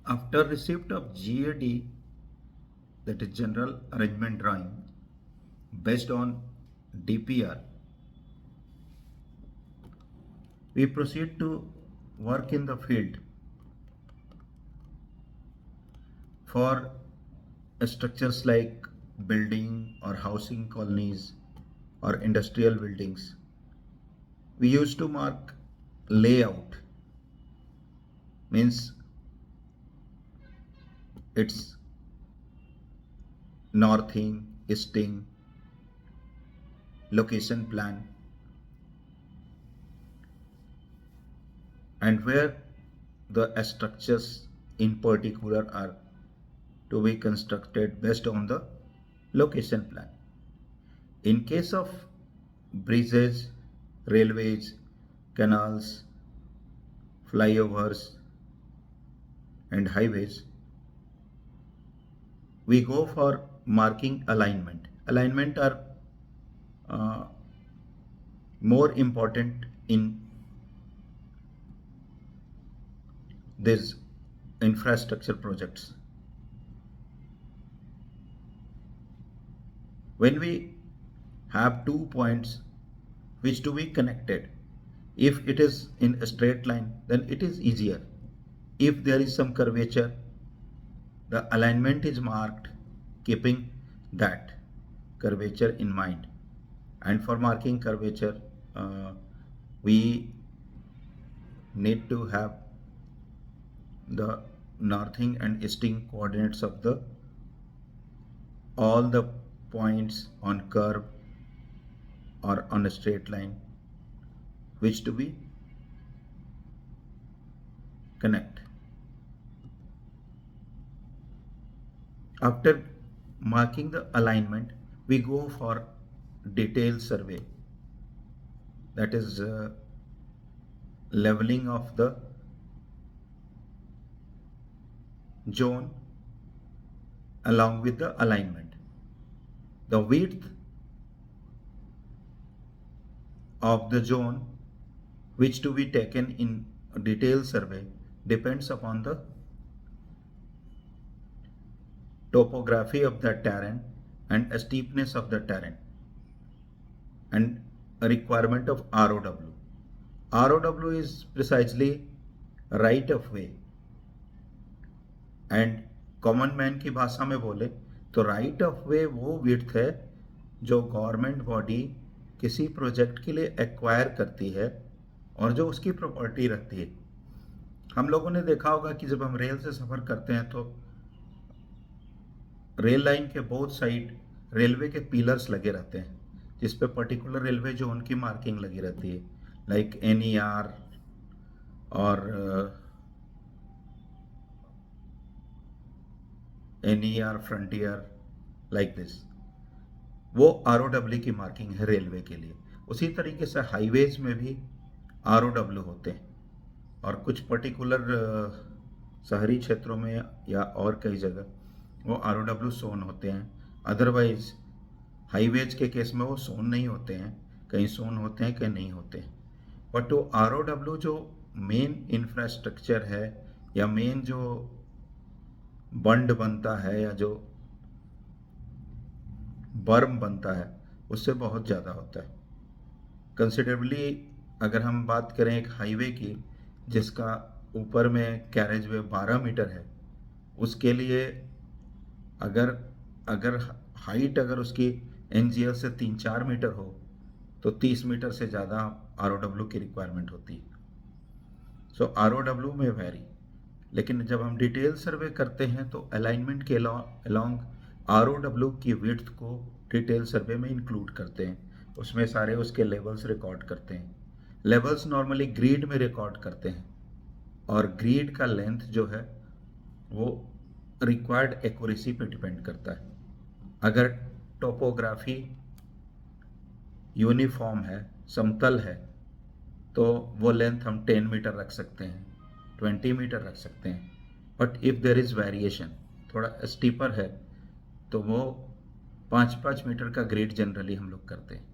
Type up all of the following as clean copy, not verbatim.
After receipt of GAD, that is General Arrangement Drawing, based on DPR, we proceed to work in the field for structures like building or housing colonies or industrial buildings. We used to mark layout, means it's northing, easting, location plan, and where the structures in particular are to be constructed based on the location plan. In case of bridges, railways, canals, flyovers, and highways, we go for marking alignment. Alignment are uh, more important in these infrastructure projects. When we have 2 points which to be connected, if it is in a straight line, then it is easier. If there is some curvature, the alignment is marked keeping that curvature in mind. And for marking curvature, we need to have the northing and easting coordinates of the all the points on curve or on a straight line which to be connect. After marking the alignment, we go for detailed survey, that is leveling of the zone along with the alignment. The width of the zone which to be taken in a detailed survey depends upon the topography of the terrain and steepness of the terrain and a requirement of ROW. ROW is precisely right of way, and common man की भाषा में बोले तो right of वे वो width है जो government body किसी project के लिए एक्वायर करती है और जो उसकी प्रॉपर्टी रहती है. हम लोगों ने देखा होगा कि जब हम रेल से सफ़र करते हैं तो रेल लाइन के बोथ साइड रेलवे के पिलर्स लगे रहते हैं जिस पे पर्टिकुलर रेलवे जोन की मार्किंग लगी रहती है, लाइक NER और NER फ्रंटियर, लाइक दिस. वो ROW की मार्किंग है रेलवे के लिए. उसी तरीके से हाईवेज में भी ROW होते हैं और कुछ पर्टिकुलर शहरी क्षेत्रों में या और कई जगह वो ROW सोन होते हैं. अदरवाइज हाईवेज के केस में वो सोन नहीं होते हैं, कहीं सोन होते हैं कहीं नहीं होते हैं. बट वो ROW जो मेन इंफ्रास्ट्रक्चर है या मेन जो बंड बनता है या जो बर्म बनता है उससे बहुत ज़्यादा होता है कंसिडरेबली. अगर हम बात करें एक हाईवे की जिसका ऊपर में कैरेज वे 12 मीटर है, उसके लिए अगर अगर हाइट अगर उसकी NGL से 3-4 मीटर हो तो 30 मीटर से ज़्यादा ROW की रिक्वायरमेंट होती है. सो ROW में वेरी. लेकिन जब हम डिटेल सर्वे करते हैं तो अलाइनमेंट के अलोंग ROW की विड्थ को डिटेल सर्वे में इंक्लूड करते हैं. उसमें सारे उसके लेवल्स रिकॉर्ड करते हैं. लेवल्स नॉर्मली ग्रीड में रिकॉर्ड करते हैं और ग्रीड का लेंथ जो है वो रिक्वायर्ड एक्यूरेसी पे डिपेंड करता है. अगर टोपोग्राफी यूनिफॉर्म है, समतल है, तो वो लेंथ हम 10 मीटर रख सकते हैं, 20 मीटर रख सकते हैं. But if there is variation, थोड़ा स्टीपर है, तो वो 5-5 मीटर का ग्रेड जनरली हम लोग करते हैं.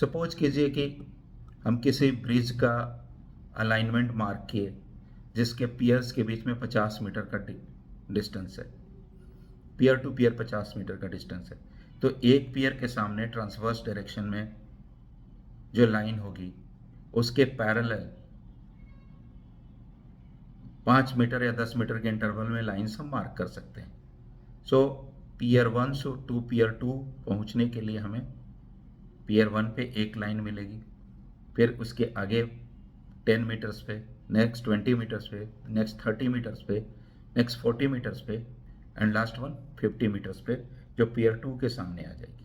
सपोज कीजिए कि हम किसी ब्रिज का अलाइनमेंट मार्क किए जिसके पियर्स के बीच में 50 मीटर का डिस्टेंस है, पियर टू पियर 50 मीटर का डिस्टेंस है। तो एक पियर के सामने ट्रांसवर्स डायरेक्शन में जो लाइन होगी उसके पैरेलल 5 मीटर या 10 मीटर के इंटरवल में लाइन्स हम मार्क कर सकते हैं। सो पियर 1 से टू पियर 2 पहुंचने के लिए हमें पियर 1 पे एक लाइन मिलेगी, फिर उसके आगे 10 मीटर्स पे, नेक्स्ट 20 मीटर्स पे, नेक्स्ट 30 मीटर्स पे, नेक्स्ट 40 मीटर्स पे, एंड लास्ट वन 50 मीटर्स पे, जो पियर 2 के सामने आ जाएगी।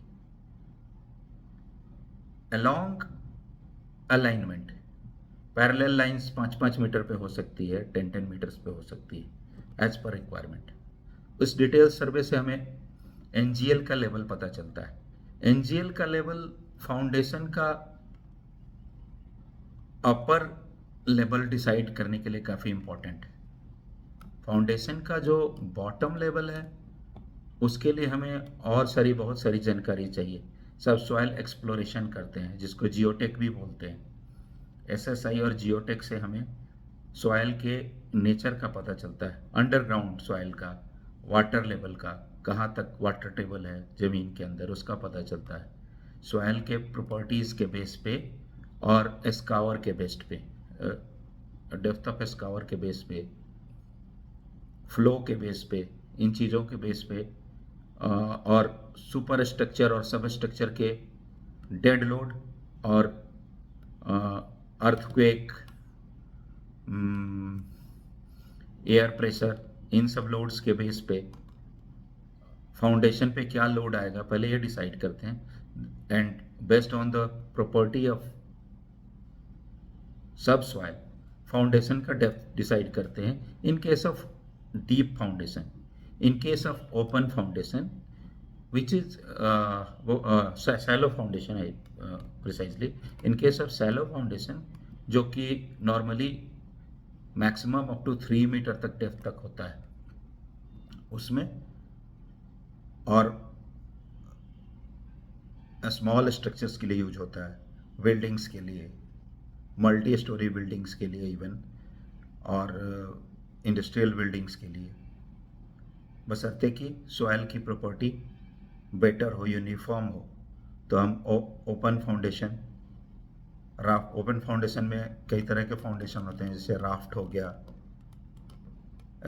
Along alignment parallel lines 5-5 meter पे हो सकती है, 10-10 मीटर्स पे हो सकती है, एज पर रिक्वायरमेंट। उस डिटेल सर्वे से हमें एनजीएल का लेवल पता चलता है। एनजीएल का लेवल फाउंडेशन का अपर लेवल डिसाइड करने के लिए काफ़ी इंपॉर्टेंट है। फाउंडेशन का जो बॉटम लेवल है उसके लिए हमें और बहुत सारी जानकारी चाहिए। सब सॉइल एक्सप्लोरेशन करते हैं, जिसको जियोटेक भी बोलते हैं। एसएसआई और जियोटेक से हमें सॉइल के नेचर का पता चलता है, अंडरग्राउंड सॉइल का, वाटर लेवल का, कहाँ तक वाटर टेबल है ज़मीन के अंदर, उसका पता चलता है। सॉइल के प्रॉपर्टीज़ के बेस पे और एस्कावर के बेस पे, डेप्थ ऑफ एस्कावर के बेस पे, फ्लो के बेस पे, इन चीज़ों के बेस पे, और सुपर स्ट्रक्चर और सब स्ट्रक्चर के डेड लोड और अर्थक्वेक, एयर प्रेशर, इन सब लोड्स के बेस पे फाउंडेशन पे क्या लोड आएगा पहले ये डिसाइड करते हैं। And based on the property of सब सॉइल फाउंडेशन का डेप्थ डिसाइड करते हैं। इन case of deep foundation, in case of open foundation which is shallow foundation है, precisely in case of shallow foundation जो कि normally maximum up to 3 meter तक depth तक होता है उसमें, और स्मॉल स्ट्रक्चर्स के लिए यूज होता है, बिल्डिंग्स के लिए, मल्टी स्टोरी बिल्डिंग्स के लिए इवन, और इंडस्ट्रियल बिल्डिंग्स के लिए, बशर्ते कि सॉइल की प्रॉपर्टी बेटर हो, यूनिफॉर्म हो। तो हम ओपन फाउंडेशन, ओपन फाउंडेशन में कई तरह के फाउंडेशन होते हैं, जैसे राफ्ट हो गया,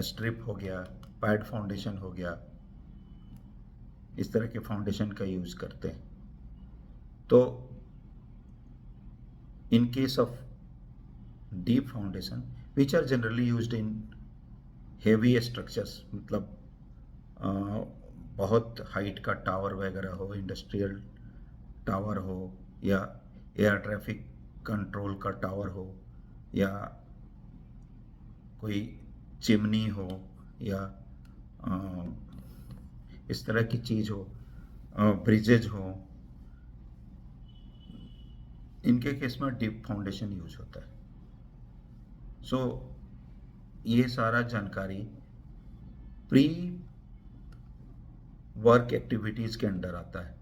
स्ट्रिप हो गया, पैड फाउंडेशन हो गया, इस तरह के फाउंडेशन का यूज करते हैं। तो in case of deep foundation which are generally used in heavy structures, मतलब बहुत हाइट का टावर वगैरह हो, इंडस्ट्रियल टावर हो, या एयर ट्रैफिक कंट्रोल का टावर हो, या कोई चिमनी हो, या इस तरह की चीज़ हो, ब्रिजेज हो, इनके केस में डीप फाउंडेशन यूज होता है। सो ये सारा जानकारी प्री वर्क एक्टिविटीज़ के अंडर आता है।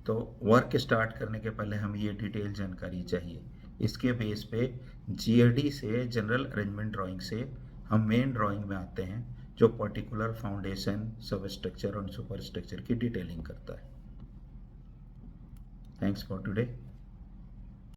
तो वर्क स्टार्ट करने के पहले हमें ये डिटेल जानकारी चाहिए। इसके बेस पे जीएडी से, जनरल अरेंजमेंट ड्राइंग से, हम मेन ड्राइंग में आते हैं जो पर्टिकुलर फाउंडेशन, सब स्ट्रक्चर और सुपर स्ट्रक्चर की डिटेलिंग करता है। Thanks for today.